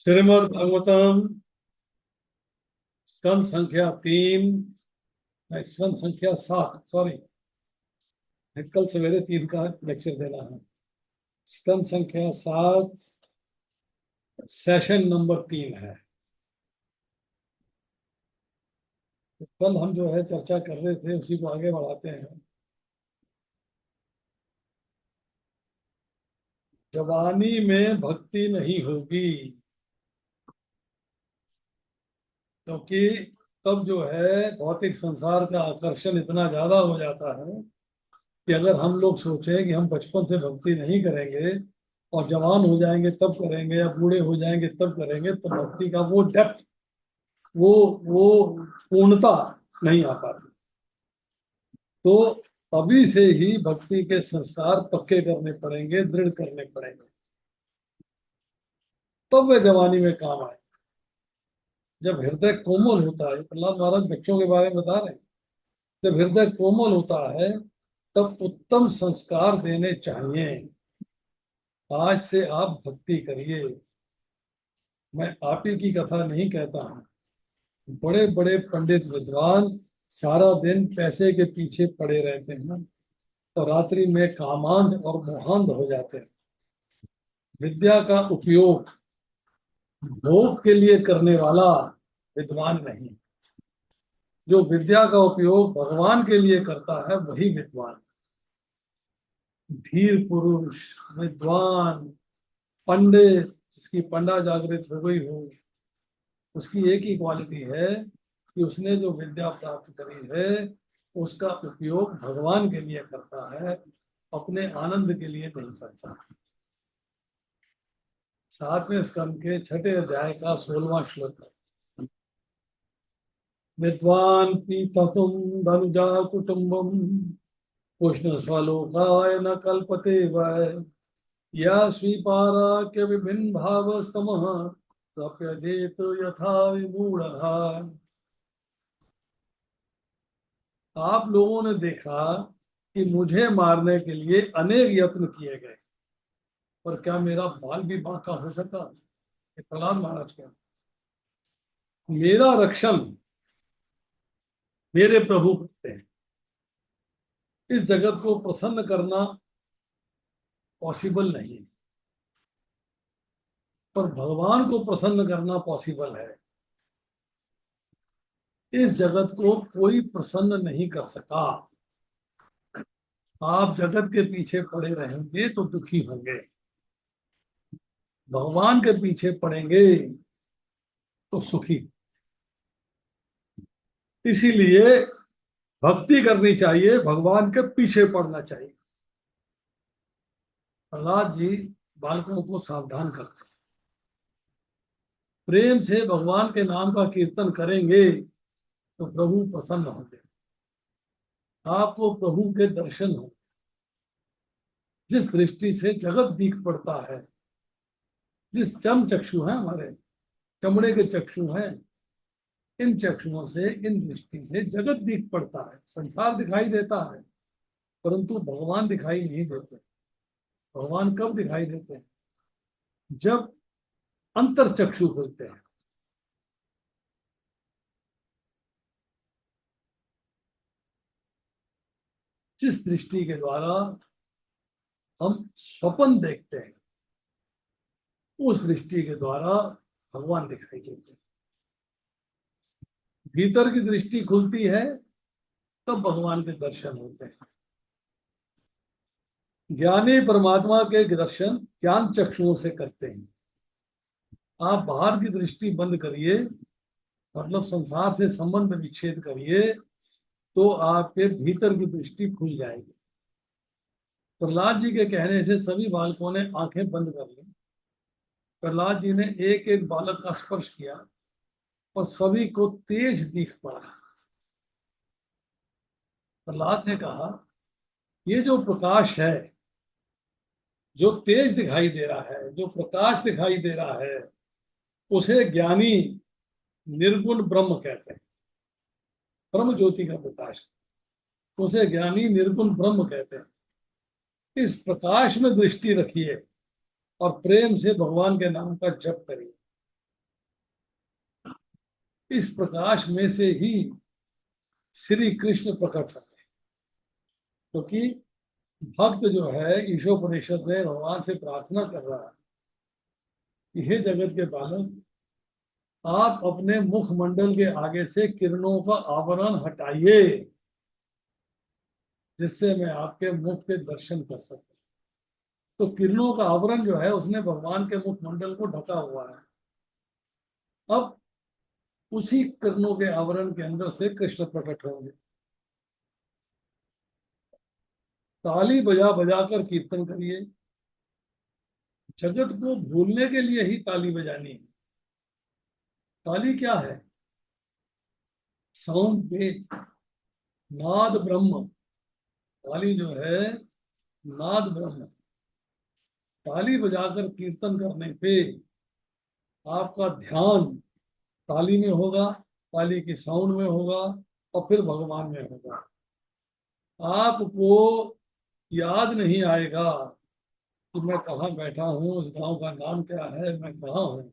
श्रीमद् भागवतम स्कंद संख्या 3, नहीं, स्कंद संख्या 7, सॉरी। कल सवेरे 3 का लेक्चर देना है। स्कंद संख्या 7, सेशन नंबर 3 है। तो कल हम जो है चर्चा कर रहे थे, उसी को आगे बढ़ाते हैं। जवानी में भक्ति नहीं होगी, क्योंकि तब जो है भौतिक संसार का आकर्षण इतना ज्यादा हो जाता है कि अगर हम लोग सोचें कि हम बचपन से भक्ति नहीं करेंगे और जवान हो जाएंगे तब करेंगे या बूढ़े हो जाएंगे तब करेंगे, तो भक्ति का वो डेप्थ, वो वो पूर्णता नहीं आ पाती। तो अभी से ही भक्ति के संस्कार पक्के करने पड़ेंगे, दृढ़ करने पड़ेंगे, तब वे जवानी में काम आए। जब हृदय कोमल होता है, प्रहलाद महाराज बच्चों के बारे में बता रहे हैं, जब हृदय कोमल होता है तब उत्तम संस्कार देने चाहिए। आज से आप भक्ति करिए। मैं आप ही की कथा नहीं कहता हूँ। बड़े बड़े पंडित विद्वान सारा दिन पैसे के पीछे पड़े रहते हैं और रात्रि में कामांध और मोहांध हो जाते हैं। विद्या का उपयोग भोग के लिए करने वाला विद्वान नहीं, जो विद्या का उपयोग भगवान के लिए करता है वही विद्वान। धीर पुरुष, विद्वान, पंडित, जिसकी पंडा जागृत हो गई हो, उसकी एक ही क्वालिटी है कि उसने जो विद्या प्राप्त करी है उसका उपयोग भगवान के लिए करता है, अपने आनंद के लिए नहीं करता। 7वें स्कंद के 6ठे अध्याय का 16वां श्लोक है। विद्वान पीततुम धनुजा कुटुंबम कृष्ण स्वलोकाय न कल्पते वै या स्वीपाराक्य विभिन्न भाव समः प्रप्यदेत यथा विमूढ़ः। आप लोगों ने देखा कि मुझे मारने के लिए अनेक यत्न किए गए, पर क्या मेरा बाल भी बांका हो सका? ये प्रहलाद महाराज का। मेरा रक्षण मेरे प्रभु करते हैं। इस जगत को प्रसन्न करना पॉसिबल नहीं, पर भगवान को प्रसन्न करना पॉसिबल है। इस जगत को कोई प्रसन्न नहीं कर सका। आप जगत के पीछे पड़े रहेंगे तो दुखी होंगे, भगवान के पीछे पड़ेंगे तो सुखी। इसीलिए भक्ति करनी चाहिए, भगवान के पीछे पड़ना चाहिए। प्रहलाद जी बालकों को सावधान करते हैं, प्रेम से भगवान के नाम का कीर्तन करेंगे तो प्रभु प्रसन्न होंगे, आपको प्रभु के दर्शन होंगे। जिस दृष्टि से जगत दिख पड़ता है, जिस चम चक्षु है हमारे, चमड़े के चक्षु हैं, इन चक्षुओं से, इन दृष्टि से जगत दिख पड़ता है, संसार दिखाई देता है, परंतु भगवान दिखाई नहीं देते। भगवान कब दिखाई देते हैं? जब अंतर चक्षु खुलते हैं। जिस दृष्टि के द्वारा हम स्वप्न देखते हैं, उस दृष्टि के द्वारा भगवान दिखाई देते हैं। भीतर की दृष्टि खुलती है तब भगवान के दर्शन होते हैं। ज्ञानी परमात्मा के दर्शन ज्ञान चक्षुओं से करते हैं। आप बाहर की दृष्टि बंद करिए, मतलब संसार से संबंध विच्छेद करिए, तो आपके भीतर की दृष्टि खुल जाएगी। प्रहलाद जी के कहने से सभी बालकों ने आंखें बंद कर ली। प्रहलाद जी ने एक एक बालक का स्पर्श किया और सभी को तेज दिख पड़ा। प्रहलाद ने कहा, ये जो प्रकाश है, जो तेज दिखाई दे रहा है, जो प्रकाश दिखाई दे रहा है, उसे ज्ञानी निर्गुण ब्रह्म कहते हैं। ब्रह्म ज्योति का प्रकाश, उसे ज्ञानी निर्गुण ब्रह्म कहते हैं। इस प्रकाश में दृष्टि रखिए और प्रेम से भगवान के नाम का जप करिए। इस प्रकाश में से ही श्री कृष्ण प्रकट होते हैं। क्योंकि भक्त जो है ईशोपनिषद में भगवान से प्रार्थना कर रहा है कि हे जगत के पालक, आप अपने मुखमंडल के आगे से किरणों का आवरण हटाइए, जिससे मैं आपके मुख के दर्शन कर सकूं। तो किरणों का आवरण जो है उसने भगवान के मुखमंडल को ढका हुआ है। अब उसी किरणों के आवरण के अंदर से कृष्ण प्रकट होंगे। ताली बजा बजा कर कीर्तन करिए। जगत को भूलने के लिए ही ताली बजानी है। ताली क्या है? साउंड वेव, नाद ब्रह्म। ताली जो है नाद ब्रह्म। ताली बजाकर कीर्तन करने पे आपका ध्यान ताली में होगा, ताली की साउंड में होगा, और फिर भगवान में होगा। आपको याद नहीं आएगा कि मैं कहाँ बैठा हूँ, उस गांव का नाम क्या है, मैं कहाँ हूँ।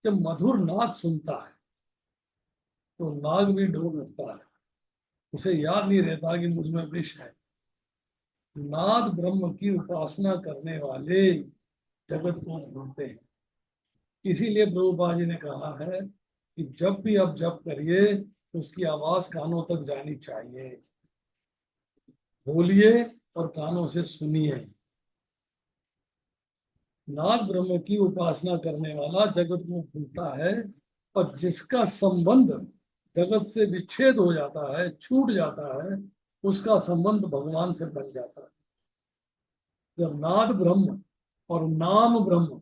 जब मधुर नाद सुनता है तो नाग भी डोल उठता है। उसे याद नहीं रहता कि मुझ में विष है। नाद ब्रह्म की उपासना करने वाले जगत को भूलते हैं। इसीलिए प्रभुपाद जी ने कहा है कि जब भी आप जप करिए तो उसकी आवाज कानों तक जानी चाहिए। बोलिए और कानों से सुनिए। नाद ब्रह्म की उपासना करने वाला जगत को भूलता है, और जिसका संबंध जगत से विच्छेद हो जाता है, छूट जाता है, उसका संबंध भगवान से बन जाता है। जब नाद ब्रह्म और नाम ब्रह्म,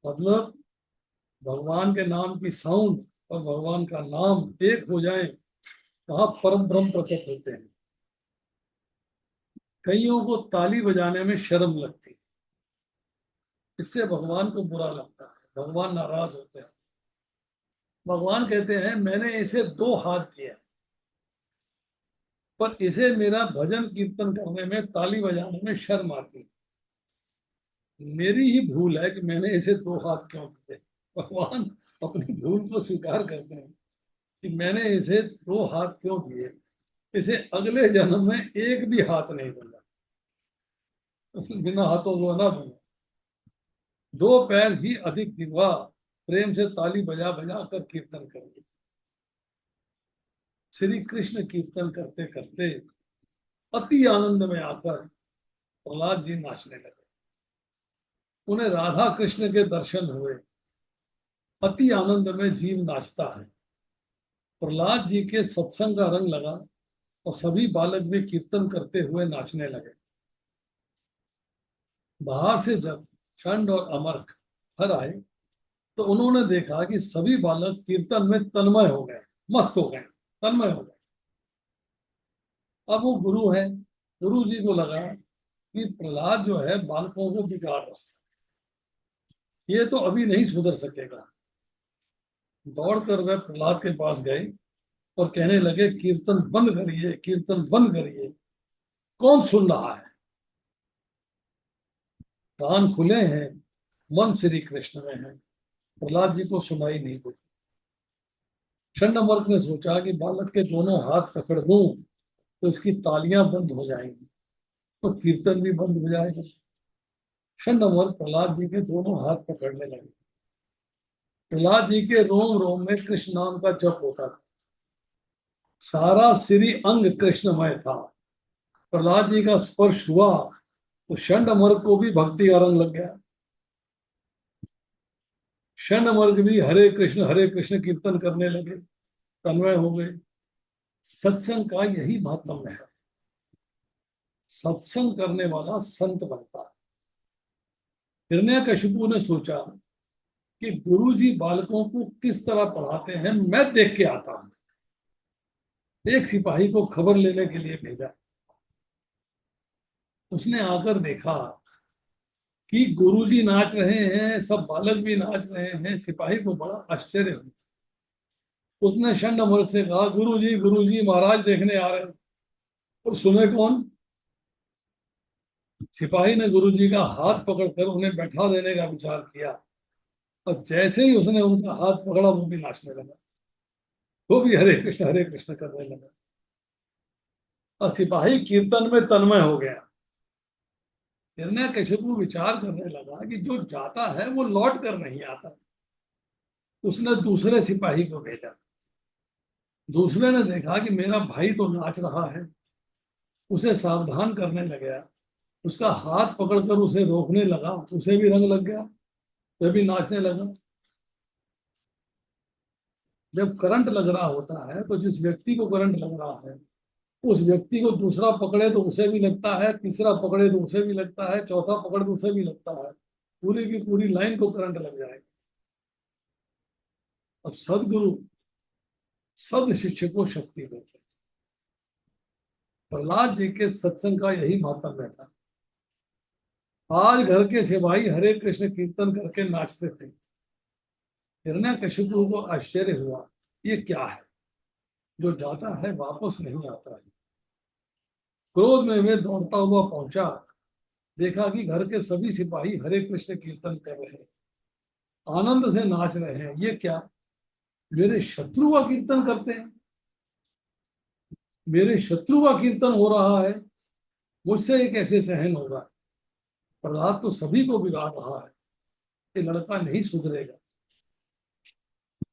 मतलब भगवान के नाम की साउंड और भगवान का नाम एक हो जाए, वहां परम ब्रह्म प्रकट होते हैं। कईयों को ताली बजाने में शर्म लगती है। इससे भगवान को बुरा लगता है, भगवान नाराज होते हैं। भगवान कहते हैं मैंने इसे 2 हाथ दिया, पर इसे मेरा भजन कीर्तन करने में, ताली बजाने में शर्म आती है। मेरी ही भूल है कि मैंने इसे 2 हाथ क्यों दिए। भगवान अपनी भूल को स्वीकार करते हैं कि मैंने इसे 2 हाथ क्यों दिए। इसे अगले जन्म में एक भी हाथ नहीं दूंगा, बिना हाथों को ना दूंगा। 2 पैर ही अधिक दिवा, प्रेम से ताली बजा बजा कर कीर्तन करेंगे। श्री कृष्ण कीर्तन करते करते अति आनंद में आकर प्रहलाद जी नाचने लगे। उन्हें राधा कृष्ण के दर्शन हुए। अति आनंद में जीव नाचता है। प्रहलाद जी के सत्संग का रंग लगा और सभी बालक भी कीर्तन करते हुए नाचने लगे। बाहर से जब चंड और अमरक घर आए तो उन्होंने देखा कि सभी बालक कीर्तन में तन्मय हो गए, मस्त हो गए, तन्मय हो गए। अब वो गुरु है, गुरु जी को लगा कि प्रहलाद जो है बालकों को बिगाड़ रहा है, ये तो अभी नहीं सुधर सकेगा। दौड़कर वह प्रहलाद के पास गए और कहने लगे कीर्तन बंद करिए, कीर्तन बंद करिए। कौन सुन रहा है? कान खुले हैं, मन श्री कृष्ण में है। प्रहलाद जी को सुनाई नहीं दी। चंडमर्क ने सोचा कि बालक के दोनों हाथ पकड़ दूं तो इसकी तालियां बंद हो जाएंगी, तो कीर्तन भी बंद हो जाएगा। चंडमर्क प्रहलाद जी के दोनों हाथ पकड़ने लगे। प्रहलाद जी के रोम रोम में कृष्ण नाम का जप होता था। सारा श्री अंग कृष्णमय था। प्रहलाद जी का स्पर्श हुआ तो चंडमर्क को भी भक्ति का रंग लग गया। चंडमर्क भी हरे कृष्ण कीर्तन करने लगे, तन्मय हो गए। सत्संग का यही महत्व है। सत्संग करने वाला संत बनता है। हिरण्यकशिपु ने सोचा कि गुरुजी बालकों को किस तरह पढ़ाते हैं, मैं देख के आता हूं। एक सिपाही को खबर लेने के लिए भेजा। उसने आकर देखा कि गुरुजी नाच रहे हैं, सब बालक भी नाच रहे हैं। सिपाही को बड़ा आश्चर्य हुआ। उसने चंडमर्क से कहा गुरु जी महाराज देखने आ रहे हैं। और सुने कौन? सिपाही ने गुरुजी का हाथ पकड़कर उन्हें बैठा देने का विचार किया। और जैसे ही उसने उनका हाथ पकड़ा वो भी नाचने लगा, वो भी हरे कृष्ण करने लगा। और सिपाही कीर्तन में तन्मय हो गया। हिरण्यकशिपु विचार करने लगा कि जो जाता है वो लौट कर नहीं आता। उसने दूसरे सिपाही को भेजा। दूसरे ने देखा कि मेरा भाई तो नाच रहा है, उसे सावधान करने लगा। उसका हाथ पकड़कर उसे रोकने लगा, उसे भी रंग लग गया, वह भी नाचने लगा। जब करंट लग रहा होता है तो जिस व्यक्ति को करंट लग रहा है उस व्यक्ति को दूसरा पकड़े तो उसे भी लगता है, तीसरा पकड़े तो उसे भी लगता है, चौथा पकड़े तो उसे भी लगता है, पूरी की पूरी लाइन को करंट लग जाएगा। अब सदगुरु सद शिष्य को शक्ति देते। प्रहलाद जी के सत्संग का यही महात्म्य था। आज घर के सिपाही हरे कृष्ण कीर्तन करके नाचते थे। हिरण्यकशिपु को आश्चर्य हुआ, ये क्या है, जो जाता है वापस नहीं आता है। क्रोध में वे दौड़ता हुआ पहुंचा, देखा कि घर के सभी सिपाही हरे कृष्ण कीर्तन कर रहे हैं, आनंद से नाच रहे हैं। ये क्या, मेरे शत्रु का कीर्तन करते हैं, मेरे शत्रु का कीर्तन हो रहा है, मुझसे ये कैसे सहन होगा। प्रहलाद तो सभी को बिगाड़ रहा है, ये लड़का नहीं सुधरेगा।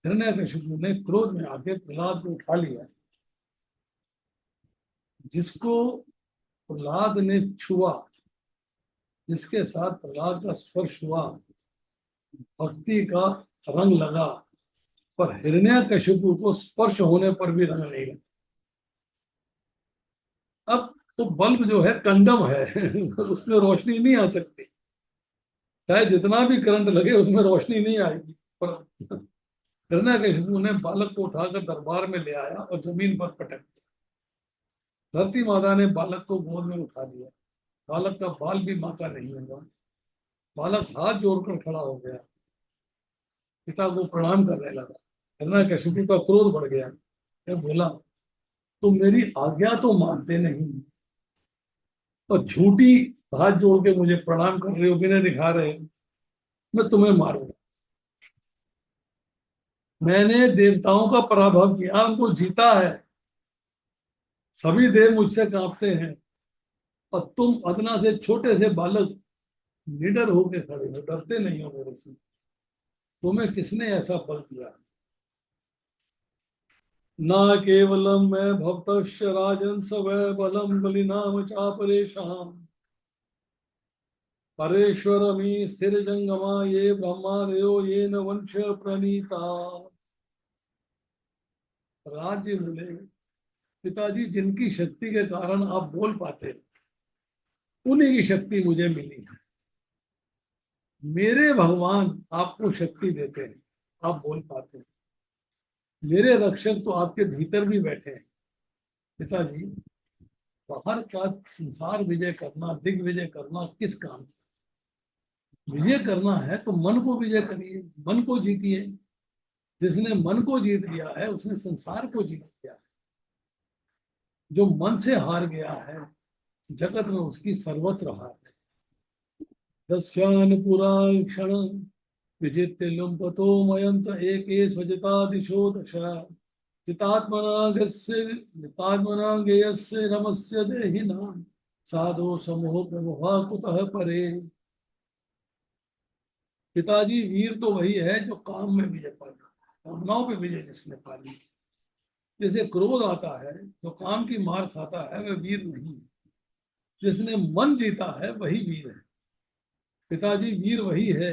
हिरण्यकशिपु ने क्रोध में आके प्रहलाद को उठा लिया। जिसको प्रहलाद ने छुआ, जिसके साथ प्रहलाद का स्पर्श हुआ, भक्ति का रंग लगा, पर हिरण्यकशिपु को स्पर्श होने पर भी रंग नहीं लगा। अब तो बल्ब जो है कंडम है उसमें रोशनी नहीं आ सकती, चाहे जितना भी करंट लगे उसमें रोशनी नहीं आएगी। पर हिरण्यकशिपु ने बालक को उठाकर दरबार में ले आया और जमीन पर पटक दिया। धरती माता ने बालक को गोद में उठा लिया। बालक का बाल भी मां का नहीं होगा। बालक हाथ जोड़कर खड़ा हो गया, पिता को प्रणाम करने लगा। हिरण्यकशिपु का क्रोध बढ़ गया। मैं बोला, तुम मेरी आज्ञा तो मानते नहीं और झूठी हाथ जोड़ के मुझे प्रणाम कर रहे हो, विनय दिखा रहे हो, मैं तुम्हें मारूंगा। मैंने देवताओं का पराभव किया, उनको जीता है, सभी देव मुझसे कांपते हैं, और तुम अदना से छोटे से बालक निडर होके खड़े हो, डरते नहीं हो मेरे से। तुम्हें किसने ऐसा बल दिया। ना केवलम मैं भवतश्च राजन स्वै बलम बलिनाम चापरेशाम परेश्वरमी स्थिर जंगमा ये ब्रह्मादयो ये न वंश प्रणीता। राज्य बोले, पिताजी जिनकी शक्ति के कारण आप बोल पाते, उन्हीं की शक्ति मुझे मिली है। मेरे भगवान आपको शक्ति देते हैं, आप बोल पाते हैं। मेरे रक्षक तो आपके भीतर भी बैठे हैं। पिताजी, बाहर का संसार विजय करना, दिग्विजय करना किस काम का? विजय करना है तो मन को विजय करिए, मन को जीतिए। जिसने मन को जीत लिया है उसने संसार को जीत लिया है। जो मन से हार गया है जगत में उसकी सर्वत्र हार है। दस्यान पुराण विजित्य लुम्पतो मयंत एके स्वजिता दिशो दश जितात्मना गेयस्य रमस्य देहिनां साधो समूह प्रमुखा कुतः परे। पिताजी, वीर तो वही है जो काम में विजय पा लिया, कामनाओं पे विजय जिसने पा ली। जैसे क्रोध आता है जो काम की मार खाता है वह वीर नहीं है, जिसने मन जीता है वही वीर है। पिताजी, वीर वही है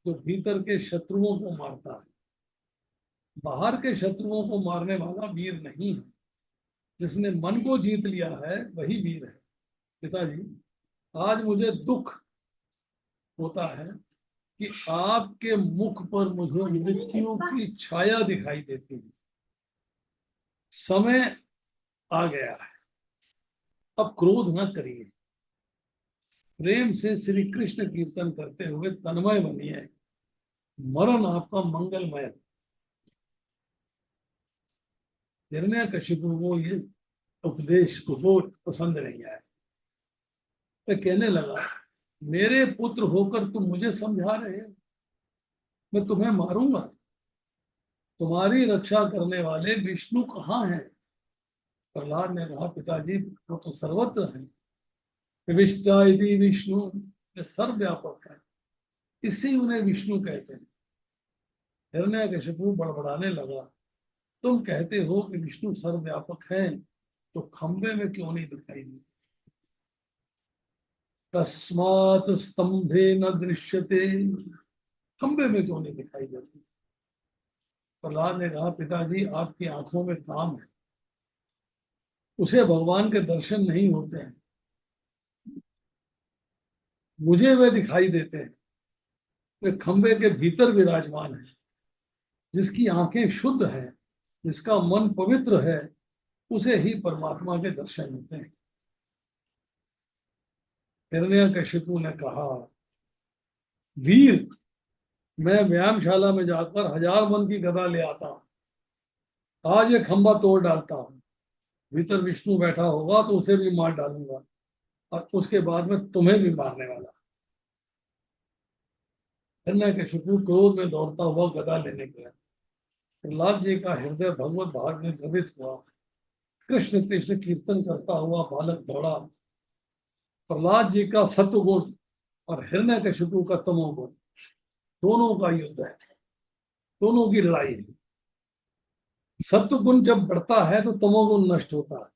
जो भीतर के शत्रुओं को मारता है, बाहर के शत्रुओं को मारने वाला वीर नहीं है। जिसने मन को जीत लिया है वही वीर है। पिताजी, आज मुझे दुख होता है कि आपके मुख पर मुझे मृत्यु की छाया दिखाई देती है। समय आ गया है, अब क्रोध न करिए, प्रेम से श्री कृष्ण कीर्तन करते हुए तन्मय बनिए, मरण आपका मंगलमय। हिरण्यकशिपु को ये उपदेश को पसंद नहीं आया। वह कहने लगा, मेरे पुत्र होकर तुम मुझे समझा रहे हो, मैं तुम्हें मारूंगा। तुम्हारी रक्षा करने वाले विष्णु कहाँ हैं? प्रहलाद ने कहा, पिताजी वो तो सर्वत्र है। विष्टा यदि विष्णु, ये सर्वव्यापक है, इसी उन्हें विष्णु कहते हैं। हिरण्यकशिपु बड़बड़ाने लगा, तुम कहते हो कि विष्णु सर्वव्यापक है, तो खंबे में क्यों नहीं दिखाई दी? तस्मात् स्तंभे न दृश्यते, खंबे में क्यों नहीं दिखाई देती? प्रहलाद ने कहा, पिताजी आपकी आंखों में काम है, उसे भगवान के दर्शन नहीं होते हैं, मुझे वे दिखाई देते हैं। वे खंबे के भीतर विराजमान है। जिसकी आंखें शुद्ध हैं, जिसका मन पवित्र है, उसे ही परमात्मा के दर्शन होते हैं। हिरण्यकशिपु ने कहा, वीर, मैं व्यायामशाला में जाकर 1000 मन की गदा ले आता हूं, आज ये खंबा तोड़ डालता हूं, भीतर विष्णु बैठा होगा तो उसे भी मार डालूंगा, और उसके बाद में तुम्हें भी मारने वाला। हिरण्यकशिपु क्रोध में दौड़ता हुआ गदा लेने गया। प्रहलाद जी का हृदय भगवत भाव में द्रवित हुआ। कृष्ण कृष्ण कीर्तन करता हुआ बालक दौड़ा। प्रहलाद जी का सत्वगुण और हिरण्यकशिपु का तमोगुण, दोनों का युद्ध है, दोनों की लड़ाई है। सत्वगुण जब बढ़ता है तो तमोगुण नष्ट होता है,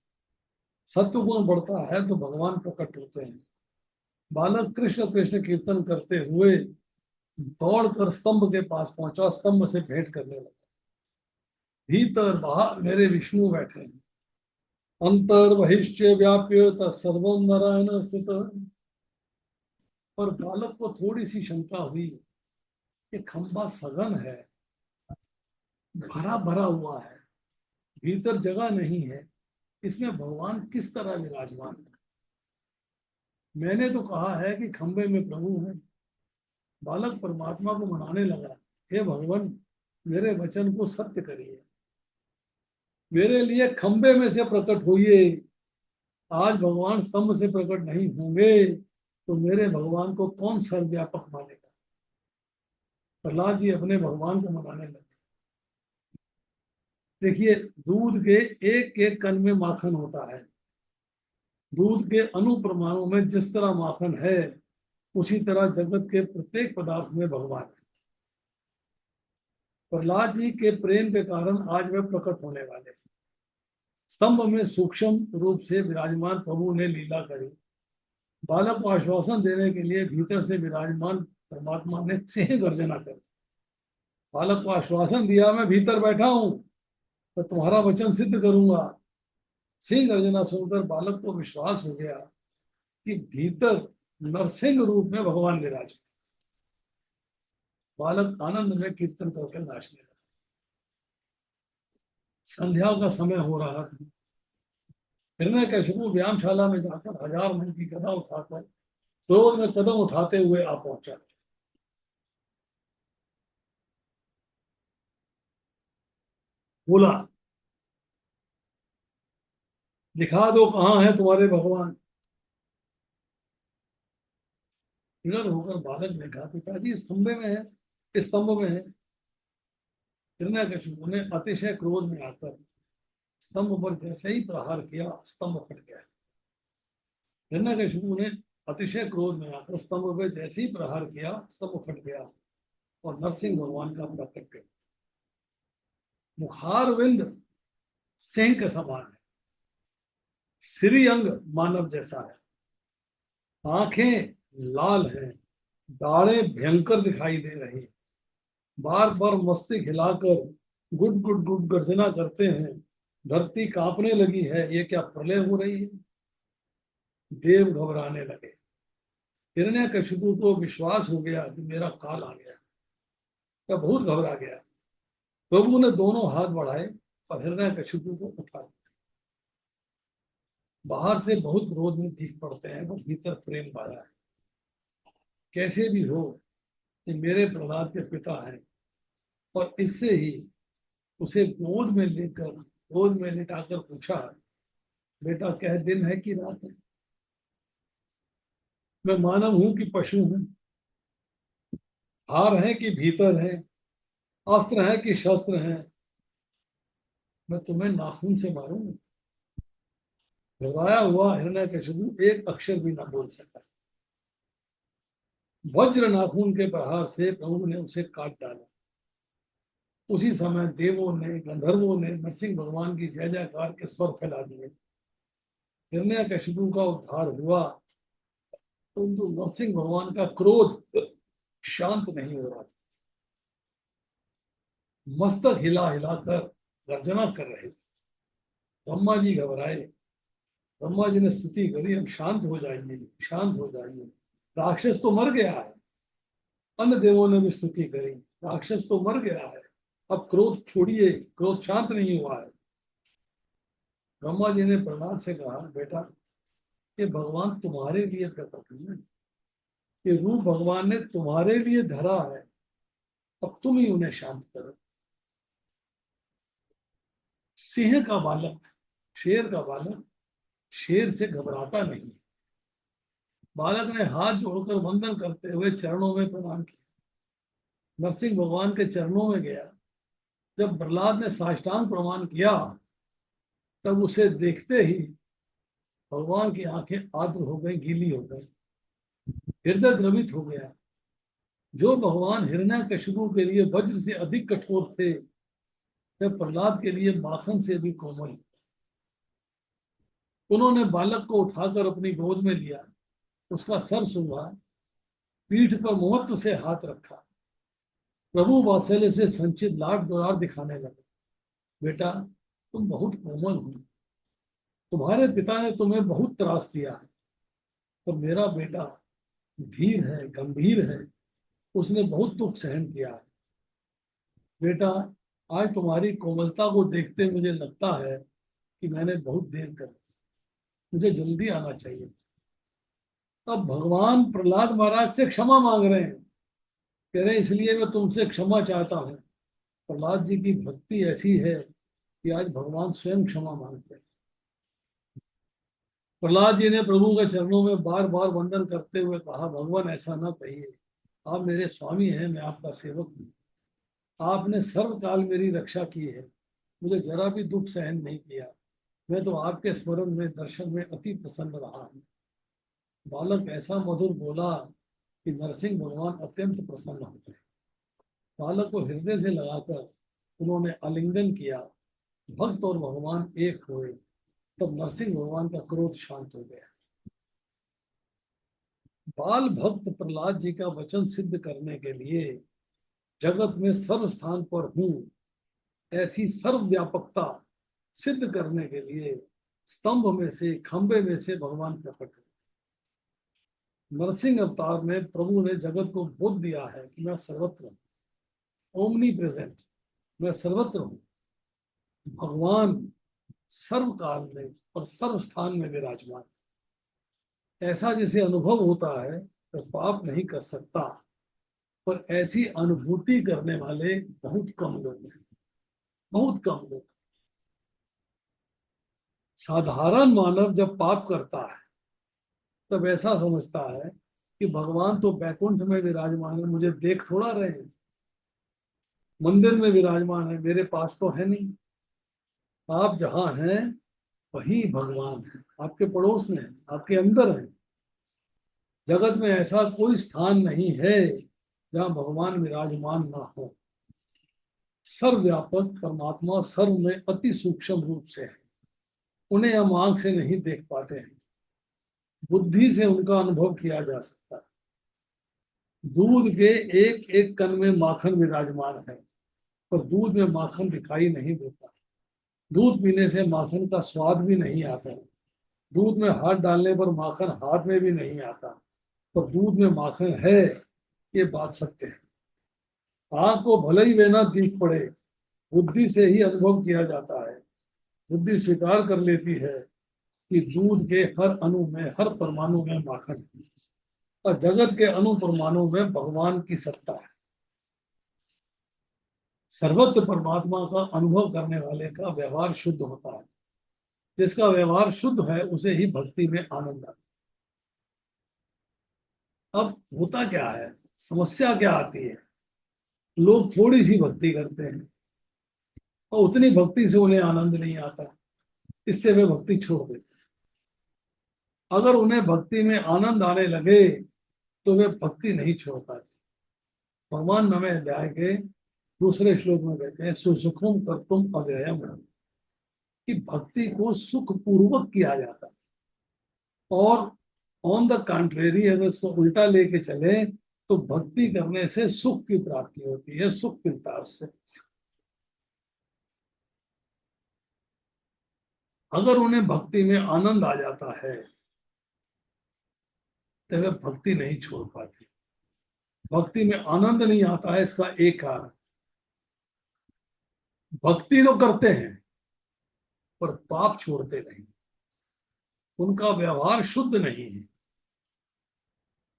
सत्वगुण बढ़ता है तो भगवान प्रकट होते हैं। बालक कृष्ण कृष्ण कीर्तन करते हुए दौड़कर स्तंभ के पास पहुंचा, स्तंभ से भेंट करने लगा। भीतर बाहर मेरे विष्णु बैठे हैं, अंतर बहिष्य व्याप्य तत्सर्वं नारायण स्थित। पर बालक को थोड़ी सी शंका हुई कि खंबा सघन है, भरा भरा हुआ है, भीतर जगह नहीं है, इसमें भगवान किस तरह विराजमान है? मैंने तो कहा है कि खंबे में प्रभु है। बालक परमात्मा को मनाने लगा, हे भगवान, मेरे वचन को सत्य करिए, मेरे लिए खंबे में से प्रकट होइए। आज भगवान स्तंभ से प्रकट नहीं होंगे तो मेरे भगवान को कौन सर्वव्यापक मानेगा? प्रहलाद जी अपने भगवान को मनाने लगे। देखिए, दूध के एक एक कण में माखन होता है। दूध के अणु परमाणु में जिस तरह माखन है, उसी तरह जगत के प्रत्येक पदार्थ में भगवान है। प्रहलाद जी के प्रेम के कारण आज वे प्रकट होने वाले हैं। स्तंभ में सूक्ष्म रूप से विराजमान प्रभु ने लीला करी। बालक को आश्वासन देने के लिए भीतर से विराजमान परमात्मा ने सिंह गर्जना करी। बालक को आश्वासन दिया, मैं भीतर बैठा हूं तो तुम्हारा वचन सिद्ध करूंगा। सिंह गर्जना सुनकर बालक को विश्वास हो गया कि भीतर नरसिंह रूप में भगवान विराज। बालक आनंद में कीर्तन करके नाचने लगा। संध्या का समय हो रहा था। हिरण्यकशिपु व्यायामशाला में जाकर 1000 मन की गदा उठाकर क्रोध में कदम उठाते हुए आ पहुंचा। बोला, दिखा दो कहाँ है तुम्हारे भगवान। इधर होकर बालक ने कहा, पिताजी स्तंभ में है, स्तंभ में है। हिरण्यकशिपु ने अतिशय क्रोध में आकर स्तंभ पर जैसे ही प्रहार किया, स्तंभ फट गया। हिरण्यकशिपु ने अतिशय क्रोध में आकर स्तंभ पर जैसे ही प्रहार किया, स्तंभ फट गया और नरसिंह भगवान का प्रकट गया। मुखारविंद सिंह के समान है, श्री अंग मानव जैसा है, आंखें लाल हैं, दाढ़े भयंकर दिखाई दे रही, बार बार मस्तिष्क हिलाकर गुड गुड गुड गर्जना करते हैं। धरती कांपने लगी है, ये क्या प्रलय हो रही है? देव घबराने लगे। हिरण्यकशिपु को विश्वास हो गया कि मेरा काल आ गया, वह बहुत घबरा गया। प्रभु ने दोनों हाथ बढ़ाए और हिरण्यकशिपु को उठा लिया। बाहर से बहुत क्रोध में दिख पड़ते हैं, वो भीतर प्रेम वाला है। कैसे भी हो, ये मेरे प्रहलाद के पिता हैं। और इससे ही उसे गोद में लेकर, गोद में लिटाकर पूछा, बेटा क्या दिन है कि रात है? मैं मानव हूं कि पशु हूं? हार है कि भीतर है, अस्त्र है कि शस्त्र है, मैं तुम्हें नाखून से मारूंगा। घबराया हुआ हिरण्यकशिपु एक अक्षर भी ना बोल सका। वज्र नाखून के प्रहार से प्रभु ने उसे काट डाला। उसी समय देवों ने, गंधर्वों ने नरसिंह भगवान की जय जयकार के स्वर फैला दिए। हिरण्यकशिपु का उद्धार हुआ, परंतु नरसिंह भगवान का क्रोध शांत नहीं हो रहा था। मस्तक हिला हिलाकर गर्जना कर रहे थे। ब्रह्मा जी घबराए। ब्रह्मा जी ने स्तुति करी, अब शांत हो जाइए, शांत हो जाइए, राक्षस तो मर गया है। अन्य देवों ने भी स्तुति करी, राक्षस तो मर गया है, अब क्रोध छोड़िए, क्रोध शांत नहीं हुआ है। ब्रह्मा जी ने प्रहलाद से कहा, बेटा ये भगवान तुम्हारे लिए प्रकट हुए, ये रूप भगवान ने तुम्हारे लिए धरा है, अब तुम ही उन्हें शांत करो। सिंह का बालक, शेर का बालक शेर से घबराता नहीं। बालक ने हाथ जोड़कर वंदन करते हुए चरणों में प्रणाम किया। नरसिंह भगवान के चरणों में गया। जब प्रहलाद ने साष्टांग प्रणाम किया, तब उसे देखते ही भगवान की आंखें आर्द्र हो गई, गीली हो गई, हृदय द्रवित हो गया। जो भगवान हिरण्यकशिपु के लिए वज्र से अधिक कठोर थे, वे प्रहलाद के लिए माखन से भी कोमल। उन्होंने बालक को उठाकर अपनी गोद में लिया, उसका सर सूंघा, पीठ पर मुहत्व से हाथ रखा। प्रभु वात्सल्य से संचित लाड दुलार दिखाने लगे। बेटा तुम बहुत कोमल हो, तुम्हारे पिता ने तुम्हें बहुत त्रास दिया है, पर मेरा बेटा धीर है, गंभीर है, उसने बहुत दुख सहन किया है। बेटा आज तुम्हारी कोमलता को देखते मुझे लगता है कि मैंने बहुत देर कर दी, मुझे जल्दी आना चाहिए। अब भगवान प्रहलाद महाराज से क्षमा मांग रहे हैं, कह रहे हैं इसलिए मैं तुमसे क्षमा चाहता हूँ। प्रहलाद जी की भक्ति ऐसी है कि आज भगवान स्वयं क्षमा मांगते हैं। प्रहलाद जी ने प्रभु के चरणों में बार बार वंदन करते हुए कहा, भगवान ऐसा ना कहिए, आप मेरे स्वामी हैं, मैं आपका सेवक हूँ। आपने सर्वकाल मेरी रक्षा की है, मुझे जरा भी दुख सहन नहीं किया। मैं तो आपके स्मरण में, दर्शन में अति प्रसन्न रहा हूँ। बालक ऐसा मधुर बोला कि नरसिंह भगवान अत्यंत प्रसन्न हो गए। बालक को हृदय से लगाकर उन्होंने आलिंगन किया। भक्त और भगवान एक हुए, तब नरसिंह भगवान का क्रोध शांत हो गया। बाल भक्त प्रहलाद जी का वचन सिद्ध करने के लिए जगत में सर्व स्थान पर हूं, ऐसी सर्वव्यापकता सिद्ध करने के लिए स्तंभ में से, खंबे में से भगवान प्रकट हुए। नरसिंह अवतार में प्रभु ने जगत को बोध दिया है कि मैं सर्वत्र हूं, ओमनी प्रेजेंट, मैं सर्वत्र हूं। भगवान सर्वकाल में और सर्व स्थान में विराजमान। ऐसा जिसे अनुभव होता है तो पाप नहीं कर सकता, पर ऐसी अनुभूति करने वाले बहुत कम लोग हैं, बहुत कम लोग। साधारण मानव जब पाप करता है तब ऐसा समझता है कि भगवान तो बैकुंठ में विराजमान है, मुझे देख थोड़ा रहे हैं, मंदिर में विराजमान है, मेरे पास तो है नहीं। आप जहां हैं वही भगवान है, आपके पड़ोस में है, आपके अंदर है। जगत में ऐसा कोई स्थान नहीं है जहां भगवान विराजमान ना हो। सर्वव्यापक परमात्मा सर्व में अति सूक्ष्म रूप से है। उन्हें हम आंख से नहीं देख पाते हैं, बुद्धि से उनका अनुभव किया जा सकता है। दूध के एक एक कण में माखन विराजमान है, पर दूध में माखन दिखाई नहीं देता। दूध पीने से माखन का स्वाद भी नहीं आता। दूध में हाथ डालने पर माखन हाथ में भी नहीं आता, पर दूध में माखन है, ये बात सत्य है। आंख को भले ही वे ना दिख पड़े, बुद्धि से ही अनुभव किया जाता है। बुद्धि स्वीकार कर लेती है कि दूध के हर अणु में, हर परमाणु में माखन है, और जगत के अणु परमाणु में भगवान की सत्ता है। सर्वत्र परमात्मा का अनुभव करने वाले का व्यवहार शुद्ध होता है। जिसका व्यवहार शुद्ध है उसे ही भक्ति में आनंद आता है। अब होता क्या है, समस्या क्या आती है, लोग थोड़ी सी भक्ति करते हैं और उतनी भक्ति से उन्हें आनंद नहीं आता, इससे वे भक्ति छोड़ देते हैं। अगर उन्हें भक्ति में आनंद आने लगे तो वे भक्ति नहीं छोड़ पाते। भगवान नवें अध्याय के दूसरे श्लोक में कहते हैं, सुसुखम कर्तुम अव्ययम, कि भक्ति को सुख पूर्वक किया जाता है। और ऑन द कंट्रेरी अगर इसको उल्टा लेके चले तो भक्ति करने से सुख की प्राप्ति होती है, सुख मिलता है उससे। अगर उन्हें भक्ति में आनंद आ जाता है तो वे भक्ति नहीं छोड़ पाते। भक्ति में आनंद नहीं आता है, इसका एक कारण, भक्ति तो करते हैं पर पाप छोड़ते नहीं, उनका व्यवहार शुद्ध नहीं है।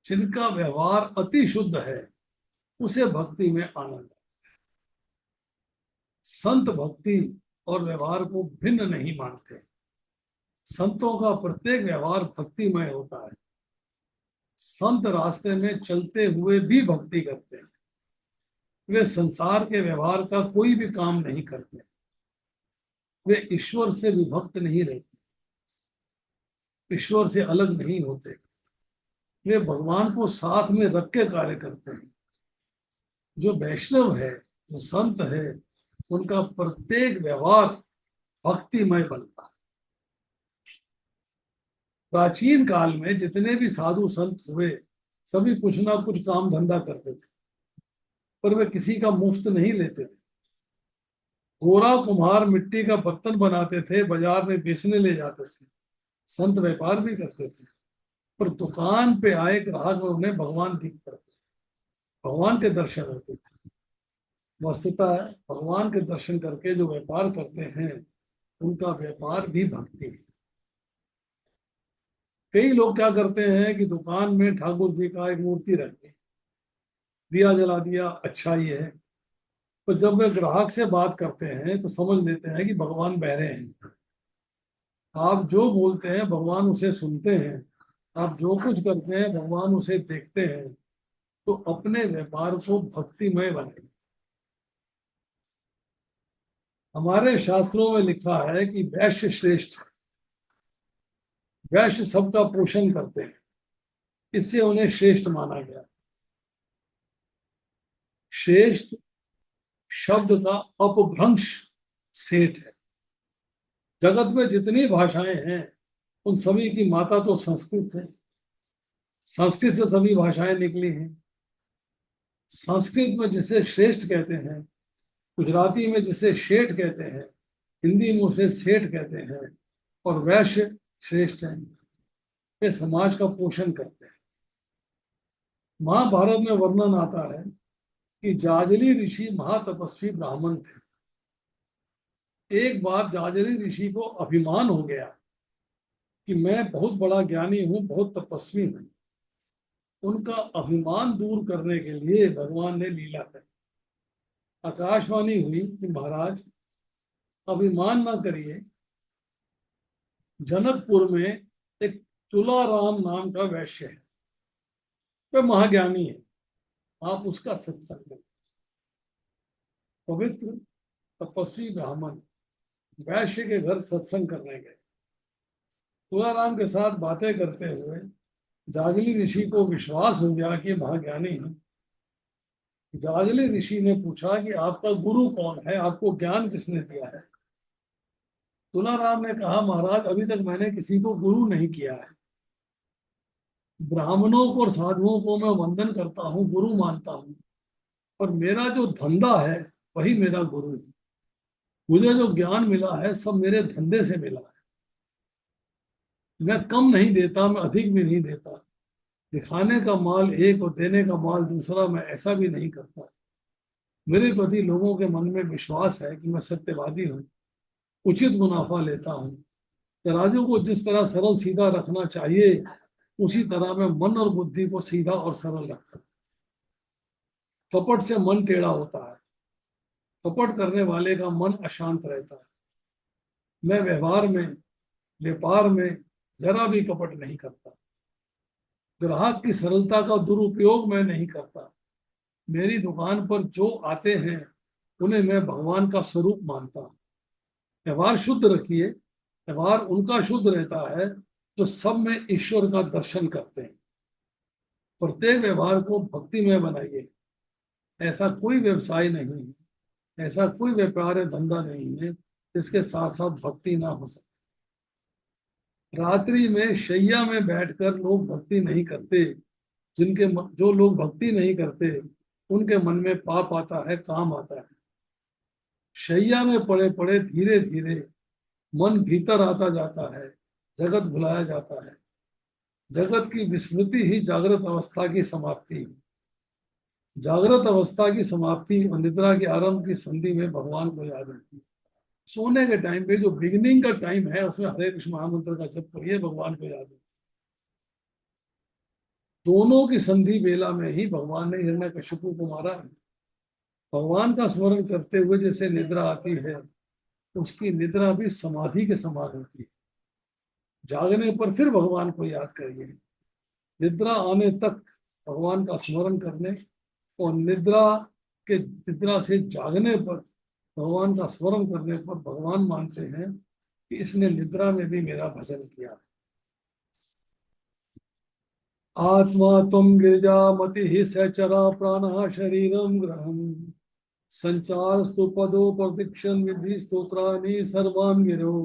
जिनका व्यवहार अति शुद्ध है उसे भक्ति में आनंद आता है। संत भक्ति और व्यवहार को भिन्न नहीं मानते। संतों का प्रत्येक व्यवहार भक्तिमय होता है। संत रास्ते में चलते हुए भी भक्ति करते हैं। वे संसार के व्यवहार का कोई भी काम नहीं करते। वे ईश्वर से विभक्त नहीं रहते, ईश्वर से अलग नहीं होते। वे भगवान को साथ में रख के कार्य करते हैं। जो वैष्णव है, जो संत है, उनका प्रत्येक व्यवहार भक्तिमय बनता है। प्राचीन काल में जितने भी साधु संत हुए सभी कुछ ना कुछ काम धंधा करते थे, पर वे किसी का मुफ्त नहीं लेते थे। गोरा कुम्हार मिट्टी का बर्तन बनाते थे, बाजार में बेचने ले जाते थे। संत व्यापार भी करते थे, पर दुकान पे आए ग्राहक में उन्हें भगवान दिख पड़ते, भगवान के दर्शन होते थे। वस्तुतः भगवान के दर्शन करके जो व्यापार करते हैं उनका व्यापार भी भक्ति है। कई लोग क्या करते हैं कि दुकान में ठाकुर जी का एक मूर्ति रख दी, दिया जला दिया, अच्छा ही है। तो जब वे ग्राहक से बात करते हैं तो समझ लेते हैं कि भगवान बहरे हैं। आप जो बोलते हैं भगवान उसे सुनते हैं, आप जो कुछ करते हैं भगवान उसे देखते हैं। तो अपने व्यापार को भक्तिमय बनाइए। हमारे शास्त्रों में लिखा है कि वैश्य श्रेष्ठ है। वैश्य सबका पोषण करते हैं, इससे उन्हें श्रेष्ठ माना गया। श्रेष्ठ शब्द का अपभ्रंश सेठ है। जगत में जितनी भाषाएं हैं उन सभी की माता तो संस्कृत है। संस्कृत से सभी भाषाएं निकली हैं। संस्कृत में जिसे श्रेष्ठ कहते हैं, गुजराती में जिसे शेठ कहते हैं, हिंदी में उसे सेठ कहते हैं, और वैश्य श्रेष्ठ हैं। वे समाज का पोषण करते हैं। महाभारत में वर्णन आता है कि जाजली ऋषि महातपस्वी ब्राह्मण थे। एक बार जाजली ऋषि को अभिमान हो गया कि मैं बहुत बड़ा ज्ञानी हूं, बहुत तपस्वी हूं। उनका अभिमान दूर करने के लिए भगवान ने लीला करी। आकाशवाणी हुई कि महाराज अभिमान ना करिए। जनकपुर में एक तुलाराम नाम का वैश्य है, वह महाज्ञानी है, आप उसका सत्संग करें। पवित्र तपस्वी ब्राह्मण वैश्य के घर सत्संग करने गए। तुलाराम के साथ बातें करते हुए जाजली ऋषि को विश्वास हो गया कि महाज्ञानी है। जाजली ऋषि ने पूछा कि आपका गुरु कौन है, आपको ज्ञान किसने दिया है। तुलाराम ने कहा, महाराज अभी तक मैंने किसी को गुरु नहीं किया है। ब्राह्मणों को और साधुओं को मैं वंदन करता हूँ, गुरु मानता हूँ, पर मेरा जो धंधा है वही मेरा गुरु है। मुझे जो ज्ञान मिला है सब मेरे धंधे से मिला है। मैं कम नहीं देता, मैं अधिक भी नहीं देता। दिखाने का माल एक और देने का माल दूसरा, मैं ऐसा भी नहीं करता। मेरे प्रति लोगों के मन में विश्वास है कि मैं सत्यवादी हूँ, उचित मुनाफा लेता हूँ। तराजू को जिस तरह सरल सीधा रखना चाहिए उसी तरह मैं मन और बुद्धि को सीधा और सरल रखता हूँ। कपट से मन टेढ़ा होता है, कपट करने वाले का मन अशांत रहता है। मैं व्यवहार में, व्यापार में जरा भी कपट नहीं करता। ग्राहक की सरलता का दुरुपयोग मैं नहीं करता। मेरी दुकान पर जो आते हैं उन्हें मैं भगवान का स्वरूप मानता हूँ। व्यवहार शुद्ध रखिए। व्यवहार उनका शुद्ध रहता है जो सब में ईश्वर का दर्शन करते हैं। प्रत्येक व्यवहार को भक्तिमय बनाइए। ऐसा कोई व्यवसाय नहीं है, ऐसा कोई व्यापार या धंधा नहीं है जिसके साथ साथ भक्ति ना हो सके। रात्रि में शैया में बैठकर लोग भक्ति नहीं करते। जो लोग भक्ति नहीं करते उनके मन में पाप आता है, काम आता है। शैया में पड़े पड़े धीरे धीरे मन भीतर आता जाता है, जगत भुलाया जाता है। जगत की विस्मृति ही जागृत अवस्था की समाप्ति है। जागृत अवस्था की समाप्ति और निद्रा के आरंभ की संधि में भगवान को याद रखिए। सोने के टाइम पे जो बिगिनिंग का टाइम है उसमें हरे कृष्ण महामंत्र का जप करिए, भगवान को याद रखिए। दोनों की संधि बेला में ही भगवान ने हिरण्यकशिपु को मारा है। भगवान का स्मरण करते हुए जैसे निद्रा आती है, उसकी निद्रा भी समाधि के समान होती है। जागने पर फिर भगवान को याद करिए। निद्रा आने तक भगवान का स्मरण करने और निद्रा से जागने पर भगवान का स्मरण करने पर भगवान मानते हैं कि इसने निद्रा में भी मेरा भजन किया। आत्मा तुम गिरिजामति ही सचरा प्राण शरीरम ग्रहम संचार स्तुपदो प्रदीक्षण विधि स्तोत्रानि सर्वान् गिरो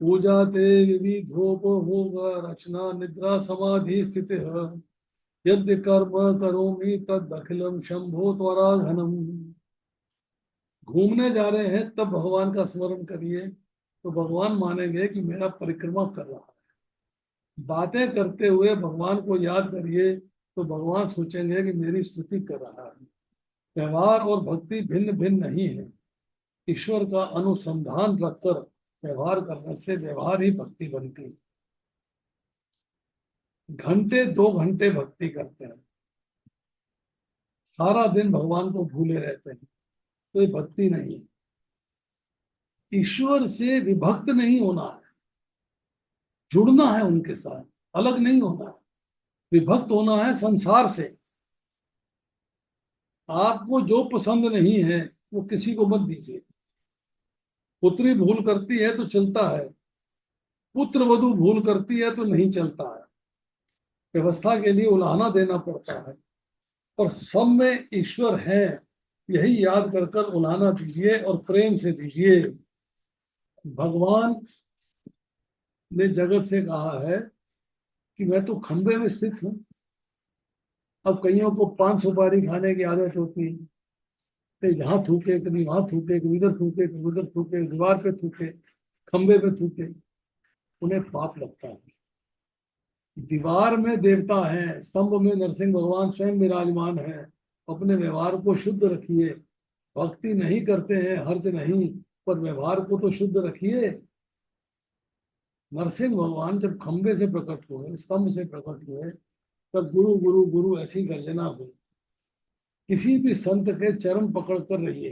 पूजा ते विविधोपभोग रचना निद्रा समाधि स्थिति यद्य कर्म करोमि तद अखिलम शंभो त्वराघनम। घूमने जा रहे हैं तब भगवान का स्मरण करिए तो भगवान मानेंगे कि मेरा परिक्रमा कर रहा है। बातें करते हुए भगवान को याद करिए तो भगवान सोचेंगे कि मेरी स्तुति कर रहा है। व्यवहार और भक्ति भिन्न भिन्न नहीं है। ईश्वर का अनुसंधान रखकर व्यवहार करने से व्यवहार ही भक्ति बनती है। घंटे 2 घंटे भक्ति करते हैं, सारा दिन भगवान को भूले रहते हैं, तो ये भक्ति नहीं है। ईश्वर से विभक्त नहीं होना है, जुड़ना है उनके साथ, अलग नहीं होना है। विभक्त होना है संसार से। आपको जो पसंद नहीं है वो किसी को मत दीजिए। पुत्री भूल करती है तो चलता है, पुत्र वधु भूल करती है तो नहीं चलता है। व्यवस्था के लिए उलाहना देना पड़ता है, और सब में ईश्वर है यही याद कर कर उलाहना दीजिए और प्रेम से दीजिए। भगवान ने जगत से कहा है कि मैं तो खंबे में स्थित हूं। अब कईयों को 5 सुपारी खाने की आदत होती है, कहीं यहाँ थूके, कभी वहां थूके, कभी इधर थूके, कभी उधर थूके, दीवार पे थूके, खंबे पे थूके, उन्हें पाप लगता है। दीवार में देवता हैं, स्तंभ में नरसिंह भगवान स्वयं विराजमान है। अपने व्यवहार को शुद्ध रखिए। भक्ति नहीं करते हैं हर्ज नहीं, पर व्यवहार को तो शुद्ध रखिए। नरसिंह भगवान जब खंबे से प्रकट हुए, स्तंभ से प्रकट हुए, तब गुरु गुरु गुरु ऐसी गर्जना हुई। किसी भी संत के चरण पकड़ कर रहिए,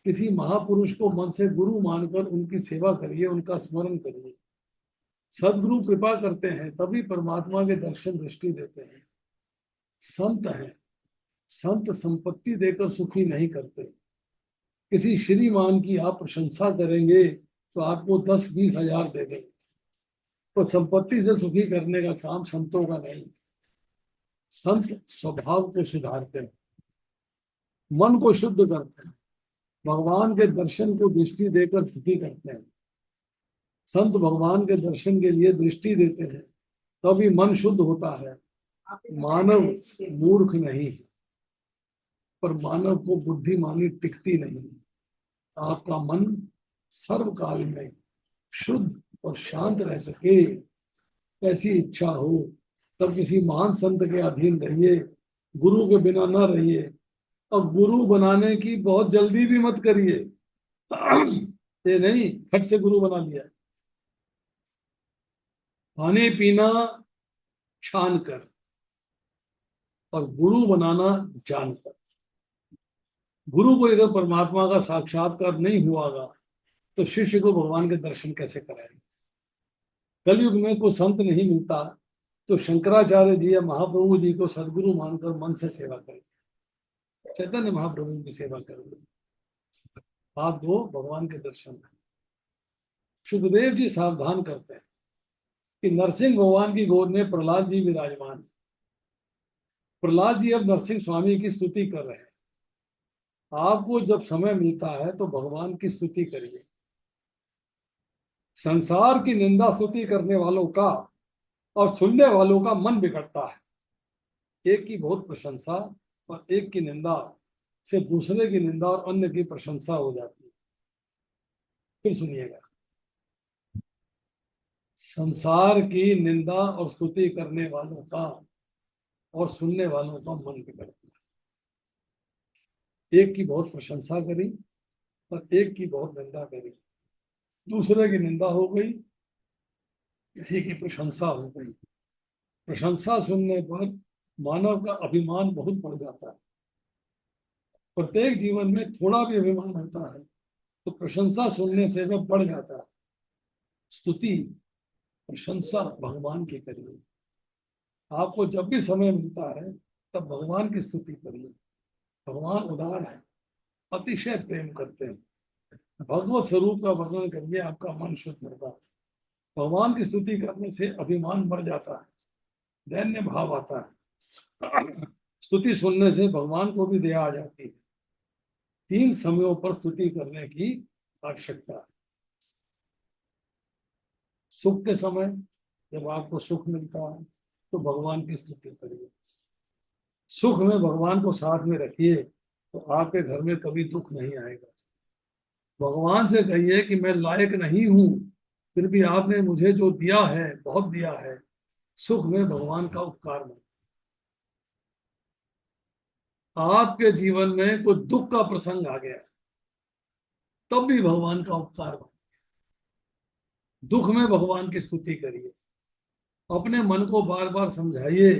किसी महापुरुष को मन से गुरु मानकर उनकी सेवा करिए, उनका स्मरण करिए। सदगुरु कृपा करते हैं तभी परमात्मा के दर्शन दृष्टि देते हैं। संत हैं, संत संपत्ति देकर सुखी नहीं करते। किसी श्रीमान की आप प्रशंसा करेंगे तो आपको 10-20 हजार दे देंगे, तो संपत्ति से सुखी करने का काम संतों का नहीं। संत स्वभाव को सुधारते हैं, मन को शुद्ध करते हैं, भगवान के दर्शन को दृष्टि देकर सुखी करते हैं। संत भगवान के दर्शन के लिए दृष्टि देते हैं, तभी मन शुद्ध होता है। मानव मूर्ख नहीं है, पर मानव को बुद्धिमानी टिकती नहीं। आपका मन सर्वकाल में शुद्ध और शांत रह सके, ऐसी इच्छा हो, तब किसी महान संत के अधीन रहिए, गुरु के बिना ना रहिए। अब गुरु बनाने की बहुत जल्दी भी मत करिए। ये नहीं फट से गुरु बना लिया। खाने पीना छान कर और गुरु बनाना जानकर। गुरु को अगर परमात्मा का साक्षात्कार नहीं हुआगा तो शिष्य को भगवान के दर्शन कैसे कराएंगे। कलयुग में कोई संत नहीं मिलता तो शंकराचार्य जी या महाप्रभु जी को सदगुरु मानकर मन से सेवा करिए, चैतन्य महाप्रभु की सेवा करिए, आप दो भगवान के दर्शन करें। सुखदेव जी सावधान करते हैं कि नरसिंह भगवान की गोद में प्रहलाद जी विराजमान है। प्रहलाद जी अब नरसिंह स्वामी की स्तुति कर रहे हैं। आपको जब समय मिलता है तो भगवान की स्तुति करिए। संसार की निंदा स्तुति करने वालों का और सुनने वालों का मन बिगड़ता है। एक की बहुत प्रशंसा और एक की निंदा से दूसरे की निंदा और अन्य की प्रशंसा हो जाती है। फिर सुनिएगा, संसार की निंदा और स्तुति करने वालों का और सुनने वालों का मन बिगड़ता है। एक की बहुत प्रशंसा करी और एक की बहुत निंदा करी, दूसरे की निंदा हो गई, किसी की प्रशंसा हो गई। प्रशंसा सुनने पर मानव का अभिमान बहुत बढ़ जाता है। प्रत्येक जीवन में थोड़ा भी अभिमान होता है तो प्रशंसा सुनने से वह बढ़ जाता है। स्तुति प्रशंसा भगवान की करिए। आपको जब भी समय मिलता है तब भगवान की स्तुति करिए। भगवान उदार है, अतिशय प्रेम करते हैं। भगवत स्वरूप का वर्णन करिए, आपका मन शुद्ध होगा। भगवान की स्तुति करने से अभिमान बढ़ जाता है, दैन्य भाव आता है। स्तुति सुनने से भगवान को भी दया आ जाती है। 3 समयों पर स्तुति करने की आवश्यकता है। सुख के समय, जब आपको सुख मिलता है तो भगवान की स्तुति करिए। सुख में भगवान को साथ में रखिए तो आपके घर में कभी दुख नहीं आएगा। भगवान से कहिए कि मैं लायक नहीं हूं, फिर भी आपने मुझे जो दिया है बहुत दिया है। सुख में भगवान का उपकार नहीं। आपके जीवन में कोई दुख का प्रसंग आ गया तब भी भगवान का उपकार बने। दुख में भगवान की स्तुति करिए। अपने मन को बार बार समझाइए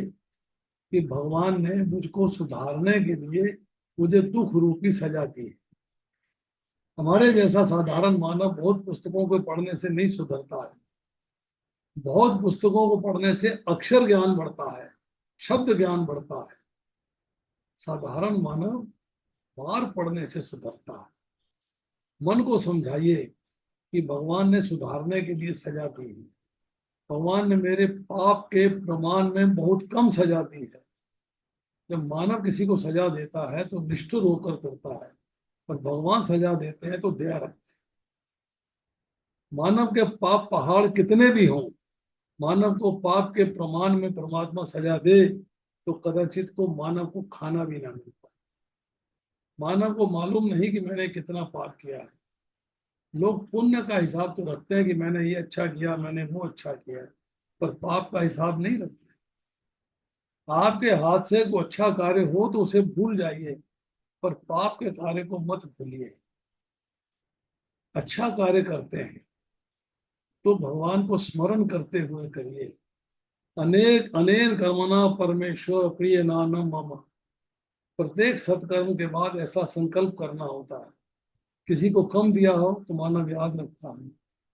कि भगवान ने मुझको सुधारने के लिए मुझे दुख रूपी सजा दी है। हमारे जैसा साधारण मानव बहुत पुस्तकों को पढ़ने से नहीं सुधरता है। बहुत पुस्तकों को पढ़ने से अक्षर ज्ञान बढ़ता है, शब्द ज्ञान बढ़ता है। साधारण मानव बार पढ़ने से सुधरता है। मन को समझाइए कि भगवान ने सुधारने के लिए सजा दी है। भगवान ने मेरे पाप के प्रमाण में बहुत कम सजा दी है। जब मानव किसी को सजा देता है तो निष्ठुर होकर करता है, पर भगवान सजा देते हैं तो दया रखते हैं। मानव के पाप पहाड़ कितने भी हों, मानव को पाप के प्रमाण में परमात्मा सजा दे तो कदाचित को मानव को खाना भी ना मिल पाए। मानव को मालूम नहीं कि मैंने कितना पाप किया है। लोग पुण्य का हिसाब तो रखते हैं कि मैंने ये अच्छा किया, मैंने वो अच्छा किया, पर पाप का हिसाब नहीं रखते। आपके हाथ से कोई अच्छा कार्य हो तो उसे भूल जाइए, पर पाप के कार्य को मत भूलिए। अच्छा कार्य करते हैं तो भगवान को स्मरण करते हुए करिए। अनेक अनेक कर्मणा परमेश्वर प्रिय नानम मम। प्रत्येक सत्कर्म के बाद ऐसा संकल्प करना होता है। किसी को कम दिया हो तो मानव याद रखता है।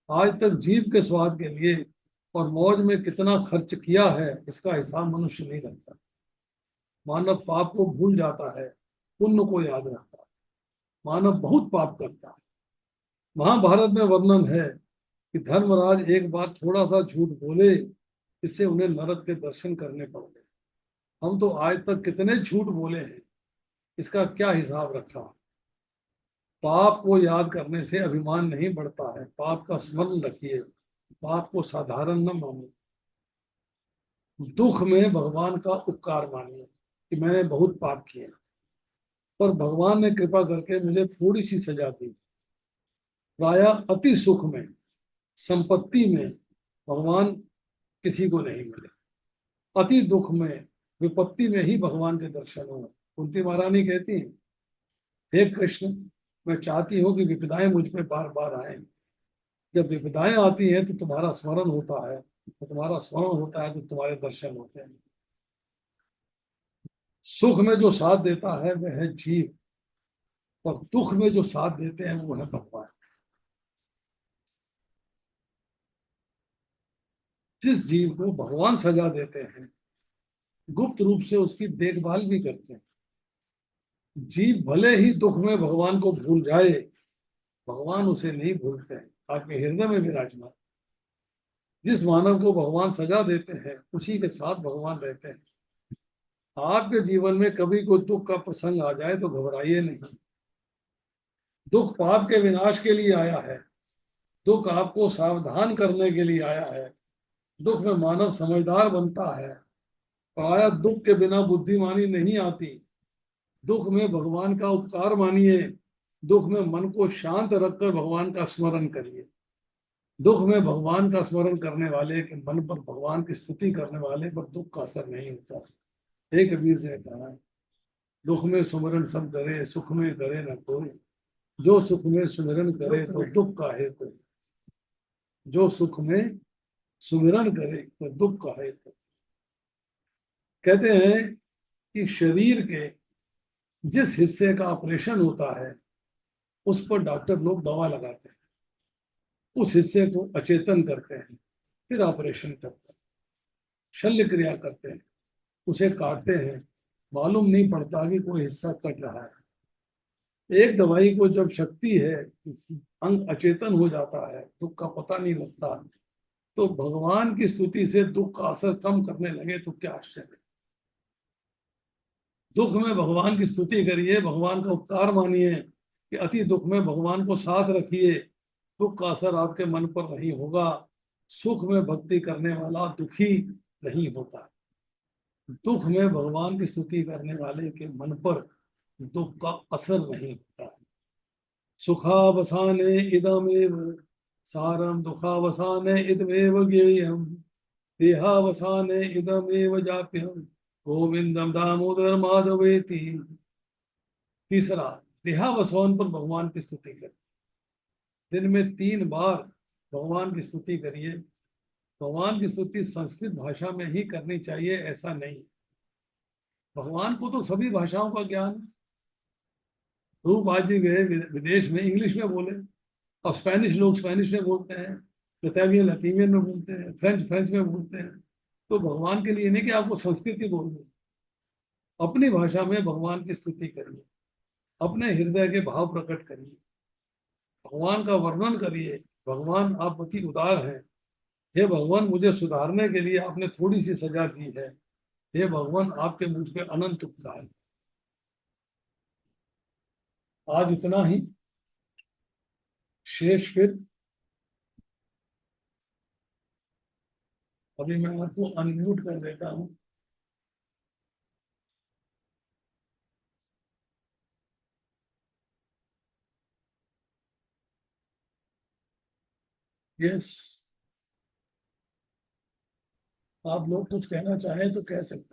आज तक जीव के स्वाद के लिए और मौज में कितना खर्च किया है इसका हिसाब मनुष्य नहीं रखता। मानव पाप को भूल जाता है, पुण्य को याद रखता है। मानव बहुत पाप करता है। महाभारत में वर्णन है कि धर्मराज एक बार थोड़ा सा झूठ बोले, इससे उन्हें नरक के दर्शन करने पड़ गए। हम तो आज तक कितने झूठ बोले हैं, इसका क्या हिसाब रखा। पाप को याद करने से अभिमान नहीं बढ़ता है। पाप का स्मरण रखिए, पाप को साधारण न मानिए। दुख में भगवान का उपकार मानिए कि मैंने बहुत पाप किए, पर भगवान ने कृपा करके मुझे थोड़ी सी सजा दी। प्राय अति सुख में, संपत्ति में भगवान किसी को नहीं मिले। अति दुख में, विपत्ति में ही भगवान के दर्शन हो। कुंती महारानी कहती है, हे कृष्ण, मैं चाहती हूँ कि विपदाएं मुझ पे बार बार आए। जब विपदाएं आती हैं तो तुम्हारा स्मरण होता है, तो तुम्हारा स्मरण होता है तो तुम्हारे दर्शन होते हैं। सुख में जो साथ देता है वह है जीव, और दुख में जो साथ देते हैं वो है भगवान। जिस जीव को भगवान सजा देते हैं, गुप्त रूप से उसकी देखभाल भी करते हैं। जीव भले ही दुख में भगवान को भूल जाए, भगवान उसे नहीं भूलते हैं, आपके हृदय में विराजमान। जिस मानव को भगवान सजा देते हैं, उसी के साथ भगवान रहते हैं। आपके जीवन में कभी कोई दुख का प्रसंग आ जाए तो घबराइए नहीं। दुख पाप के विनाश के लिए आया है। दुख आपको सावधान करने के लिए आया है। दुख में मानव समझदार बनता है। प्रायः दुख के बिना बुद्धिमानी नहीं आती। दुख में भगवान का उपकार मानिए। दुख में मन को शांत रखकर भगवान का स्मरण करिए। दुख में भगवान का स्मरण करने वाले के मन पर, भगवान की स्तुति करने वाले पर दुख का असर नहीं होता। हे कबीर जी ने कहा, दुख में सुमरन सब करे, सुख में करे न कोई। जो सुख में सुमिरन करे तो दुख का है कोई। जो सुख में सुमिरन करे तो दुख का है कोई। कहते हैं कि शरीर के जिस हिस्से का ऑपरेशन होता है, उस पर डॉक्टर लोग दवा लगाते हैं, उस हिस्से को अचेतन करते हैं, फिर ऑपरेशन करते हैं, शल्य क्रिया करते हैं, उसे काटते हैं, मालूम नहीं पड़ता कि कोई हिस्सा कट रहा है। एक दवाई को जब शक्ति है, अंग अचेतन हो जाता है, दुख का पता नहीं लगता, तो भगवान की स्तुति से दुख का असर कम करने लगे तो क्या आश्चर्य है। दुख में भगवान की स्तुति करिए, भगवान का उपकार मानिए कि अति दुख में भगवान को साथ रखिए, दुख का असर आपके मन पर नहीं होगा। सुख में भक्ति करने वाला दुखी नहीं होता। दुख में भगवान की स्तुति करने वाले के मन पर दुख का असर नहीं होता है। सुखावसाने इदमेव सारम, दुखावसाने इदमेव ज्ञेयम, देहावसाने इदमेव जाप्यम, गोविंदम दामोदर माधवेति। तीसरा, देहावसान पर भगवान की स्तुति करिए। दिन में 3 बार भगवान की स्तुति करिए। भगवान की स्तुति संस्कृत भाषा में ही करनी चाहिए ऐसा नहीं। भगवान को तो सभी भाषाओं का ज्ञान है। रूप आज ही गए विदेश में, इंग्लिश में बोले, और स्पेनिश लोग स्पेनिश में बोलते हैं, लतावियन लतीवियन में बोलते हैं, फ्रेंच फ्रेंच में बोलते हैं। तो भगवान के लिए नहीं कि आपको संस्कृत ही बोलनी, अपनी भाषा में भगवान की स्तुति करिए, अपने हृदय के भाव प्रकट करिए, भगवान का वर्णन करिए। भगवान आप अति उदार हैं। हे भगवान, मुझे सुधारने के लिए आपने थोड़ी सी सजा दी है। हे भगवान, आपके मुझ पे अनंत उपकार। आज इतना ही, शेष फिर अभी मैं आपको अनम्यूट कर देता हूँ। यस, आप लोग कुछ कहना चाहें तो कह सकते हैं।